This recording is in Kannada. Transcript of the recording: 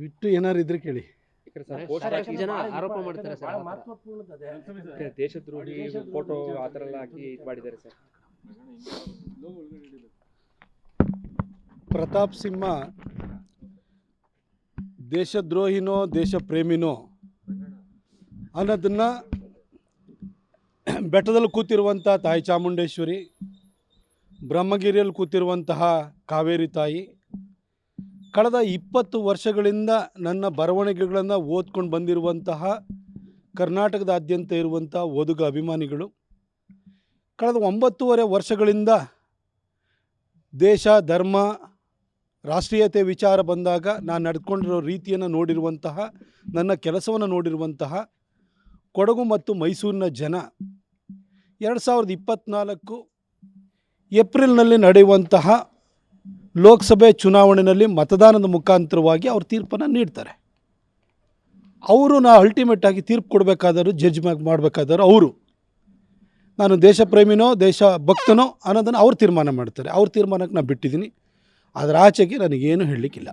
ಬಿಟ್ಟು ಏನಾರು ಇದ್ರೆ ಕೇಳಿ. ಸಾಕಷ್ಟು ಜನ ಆರೋಪ ಮಾಡ್ತಾರೆ ಸರ್, ದೇಶದ್ರೋಹಿ ಫೋಟೋ ಆ ಥರ ಎಲ್ಲ ಹಾಕಿ ಇದು ಮಾಡಿದ್ದಾರೆ ಸರ್. ಪ್ರತಾಪ್ ಸಿಂಹ ದೇಶದ್ರೋಹಿನೋ ದೇಶ ಪ್ರೇಮಿನೋ ಅನ್ನೋದನ್ನು ಬೆಟ್ಟದಲ್ಲಿ ಕೂತಿರುವಂಥ ತಾಯಿ ಚಾಮುಂಡೇಶ್ವರಿ, ಬ್ರಹ್ಮಗಿರಿಯಲ್ಲಿ ಕೂತಿರುವಂತಹ ಕಾವೇರಿ ತಾಯಿ, ಕಳೆದ 20 ವರ್ಷಗಳಿಂದ ನನ್ನ ಬರವಣಿಗೆಗಳನ್ನು ಓದ್ಕೊಂಡು ಬಂದಿರುವಂತಹ ಕರ್ನಾಟಕದಾದ್ಯಂತ ಇರುವಂಥ ಓದುಗ ಅಭಿಮಾನಿಗಳು, ಕಳೆದ 9.5 ವರ್ಷಗಳಿಂದ ದೇಶ ಧರ್ಮ ರಾಷ್ಟ್ರೀಯತೆ ವಿಚಾರ ಬಂದಾಗ ನಾನು ನಡೆದುಕೊಂಡಿರೋ ರೀತಿಯನ್ನು ನೋಡಿರುವಂತಹ, ನನ್ನ ಕೆಲಸವನ್ನು ನೋಡಿರುವಂತಹ ಕೊಡಗು ಮತ್ತು ಮೈಸೂರಿನ ಜನ 2024 ಏಪ್ರಿಲ್ನಲ್ಲಿ ನಡೆಯುವಂತಹ ಲೋಕಸಭೆ ಚುನಾವಣೆಯಲ್ಲಿ ಮತದಾನದ ಮುಖಾಂತರವಾಗಿ ಅವ್ರು ತೀರ್ಪನ್ನು ನೀಡ್ತಾರೆ. ಅವರು ಅಲ್ಟಿಮೇಟಾಗಿ ತೀರ್ಪು ಕೊಡಬೇಕಾದರೂ, ಜಡ್ಜ್ ಮಾಡಬೇಕಾದರೂ ಅವರು, ನಾನು ದೇಶ ಪ್ರೇಮಿನೋ ದೇಶ ಭಕ್ತನೋ ಅನ್ನೋದನ್ನು ಅವ್ರು ತೀರ್ಮಾನ ಮಾಡ್ತಾರೆ. ಅವ್ರ ತೀರ್ಮಾನಕ್ಕೆ ನಾನು ಬಿಟ್ಟಿದ್ದೀನಿ. ಅದರ ಆಚೆಗೆ ನನಗೇನು ಹೇಳಲಿಕ್ಕಿಲ್ಲ.